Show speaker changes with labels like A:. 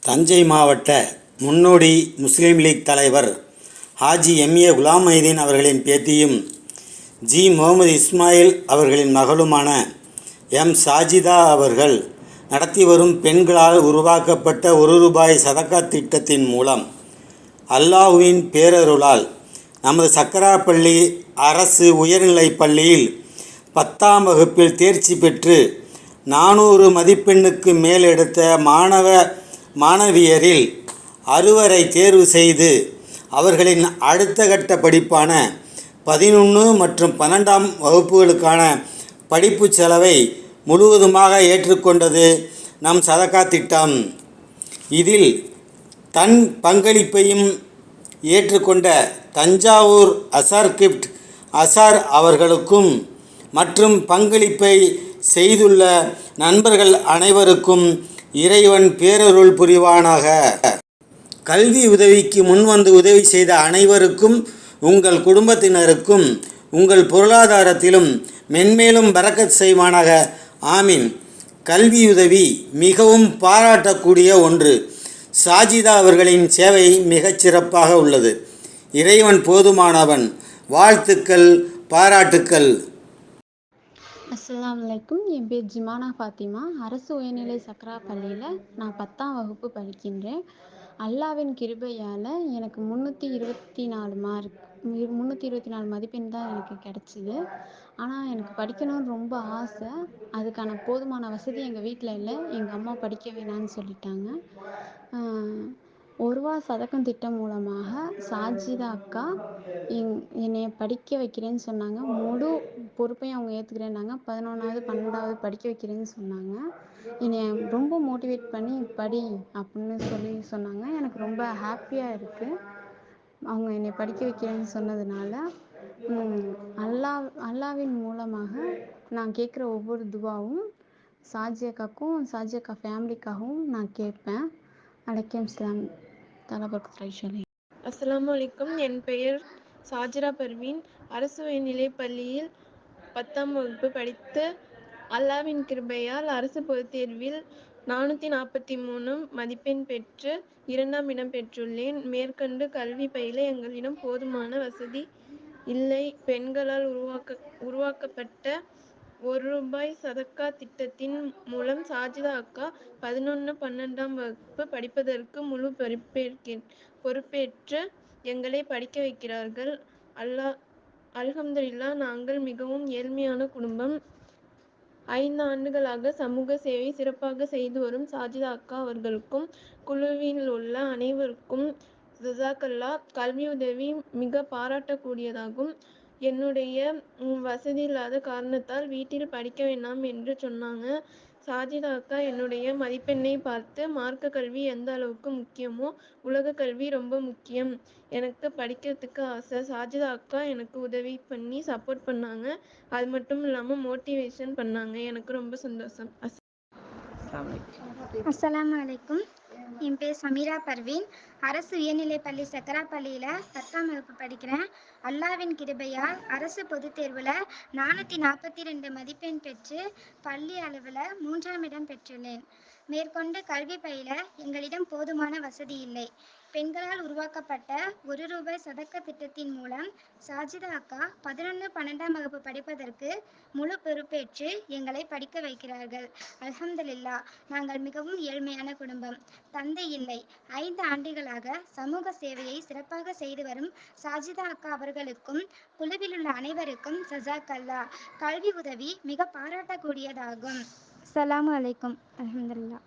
A: தஞ்சை மாவட்ட முன்னோடி முஸ்லீம் லீக் தலைவர் ஹாஜி எம்ஏ குலாம் மொஹிதீன் அவர்களின் பேத்தியும் ஜி முகமது இஸ்மாயில் அவர்களின் மகளுமான எம் சாஜிதா அவர்கள் நடத்தி வரும் பெண்களால் உருவாக்கப்பட்ட ₹1 சதகா திட்டத்தின் மூலம் அல்லாஹ்வின் பேரருளால் நமது சக்கராப்பள்ளி அரசு உயர்நிலைப் பள்ளியில் 10ஆம் வகுப்பில் தேர்ச்சி பெற்று 400 மதிப்பெண்ணுக்கு மேல் எடுத்த மாணவியரில் 6வரை தேர்வு செய்து அவர்களின் அடுத்த கட்ட படிப்பான 11 மற்றும் 12ஆம் வகுப்புகளுக்கான படிப்பு செலவை முழுவதுமாக ஏற்றுக்கொண்டது நம் சதகா திட்டம். இதில் தன் பங்களிப்பையும் ஏற்றுக்கொண்ட தஞ்சாவூர் அசார் அசார் அவர்களுக்கும் மற்றும் பங்களிப்பை செய்துள்ள நண்பர்கள் அனைவருக்கும் இறைவன் பேரருள் புரிவானாக. கல்வி உதவிக்கு முன்வந்து உதவி செய்த அனைவருக்கும், உங்கள் குடும்பத்தினருக்கும், உங்கள் பொருளாதாரத்திலும் மென்மேலும் பரக்கத் செய்வானாக. ஆமீன். கல்வியுதவி மிகவும் பாராட்டக்கூடிய ஒன்று. சாஜிதா அவர்களின் சேவை மிகச் சிறப்பாக உள்ளது. இறைவன் போதுமானவன். வாழ்த்துக்கள், பாராட்டுக்கள்.
B: அஸ்ஸலாமு அலைக்கும். என் பேர் ஜிமானா ஃபாத்திமா. அரசு உயர்நிலை சக்ரா பள்ளியில் நான் 10ஆம் வகுப்பு படிக்கின்றேன். அல்லாவின் கிருபையால் எனக்கு 324 மார்க் 324 மதிப்பெண் தான் எனக்கு கிடச்சிது. ஆனால் எனக்கு படிக்கணும்னு ரொம்ப ஆசை. அதுக்கான போதுமான வசதி எங்கள் வீட்டில் இல்லை. எங்கள் அம்மா படிக்க வேணான்னு சொல்லிட்டாங்க. ₹1 சதகம் திட்டம் மூலமாக சாஜிதா அக்கா என்னைய படிக்க வைக்கிறேன்னு சொன்னாங்க. முழு பொறுப்பையும் அவங்க ஏற்றுக்கிறேன்னாங்க. 11ஆவது 12ஆவது படிக்க வைக்கிறேன்னு சொன்னாங்க. என்னைய ரொம்ப மோட்டிவேட் பண்ணி படி அப்படின்னு சொன்னாங்க. எனக்கு ரொம்ப ஹாப்பியாக இருக்குது அவங்க என்னை படிக்க வைக்கிறேன்னு சொன்னதுனால. அல்லாவின் மூலமாக நான் கேட்குற ஒவ்வொரு துவாவும் சாஜி அக்காக்கும் சாஜி அக்கா ஃபேமிலிக்காகவும் நான் கேட்பேன். அலைக்கும் சலாம் தலபர்கத்.
C: அஸ்ஸலாமு அலைக்கும். என் பெயர் சாஜிரா பர்வீன். அரசு உயர்நிலைப் பள்ளியில் 10ஆம் வகுப்பு படித்து அல்லாவின் கிருபையால் அரசு பொதுத் தேர்வில் 443 மதிப்பெண் பெற்று 2ஆம் இடம் பெற்றுள்ளேன். மேற்கொண்டு கல்வி பயில எங்களிடம் போதுமான வசதி இல்லை. பெண்களால் உருவாக்கப்பட்ட ₹1 சதகா திட்டத்தின் மூலம் சாஜிதா அக்கா 11, 12ஆம் வகுப்பு படிப்பதற்கு முழு பொறுப்பேற்று எங்களை படிக்க வைக்கிறார்கள். அல்ஹம்துலில்லாஹ். நாங்கள் மிகவும் ஏழ்மையான குடும்பம். 5 ஆண்டுகளாக சமூக சேவை சிறப்பாக செய்து வரும் சாஜிதா அக்கா அவர்களுக்கும் குழுவில் உள்ள அனைவருக்கும் ஜஸாக்கல்லாஹ். கல்வியுதவி மிக பாராட்டக்கூடியதாகும். என்னுடைய வசதி இல்லாத காரணத்தால் வீட்டில் படிக்க வேண்டாம் என்று சொன்னாங்க. சாஜிதா அக்கா என்னுடைய மதிப்பெண்ணை பார்த்து மார்க்க கல்வி எந்த அளவுக்கு முக்கியமோ உலக கல்வி ரொம்ப முக்கியம், எனக்கு படிக்கிறதுக்கு ஆசை. சாஜிதா அக்கா எனக்கு உதவி பண்ணி சப்போர்ட் பண்ணாங்க. அது மட்டும் இல்லாமல் மோட்டிவேஷன் பண்ணாங்க. எனக்கு ரொம்ப சந்தோஷம்.
D: அஸ்ஸலாமு அலைக்கும். என் பேர் சமீரா பர்வீன். அரசு உயர்நிலைப்பள்ளி சக்கராப்பள்ளியில் 10ஆம் வகுப்பு படிக்கிறேன். அல்லாவின் கிருபையால் அரசு பொதுத் தேர்வில் 442 மதிப்பெண் பெற்று பள்ளி அளவில் 3ஆம் இடம் பெற்றுள்ளேன். மேற்கொண்டு கல்வி பயில எங்களிடம் போதுமான வசதி இல்லை. பெண்களால் உருவாக்கப்பட்ட ₹1 சதக்க திட்டத்தின் மூலம் சாஜிதா அக்கா 11, 12ஆம் வகுப்பு படிப்பதற்கு முழு பொறுப்பேற்று எங்களை படிக்க வைக்கிறார்கள். அல்ஹம்துலில்லாஹ். நாங்கள் மிகவும் ஏழ்மையான குடும்பம். தந்தை இல்லை. 5 ஆண்டுகளாக சமூக சேவையை சிறப்பாக செய்து வரும் சாஜிதா அக்கா அவர்களுக்கும் குழுவில் உள்ள அனைவருக்கும் ஜஸாக்கல்லாஹ். கல்வி உதவி மிக பாராட்டக்கூடியதாகும். அஸ்ஸலாமு அலைக்கும். அல்ஹம்துலில்லாஹ்.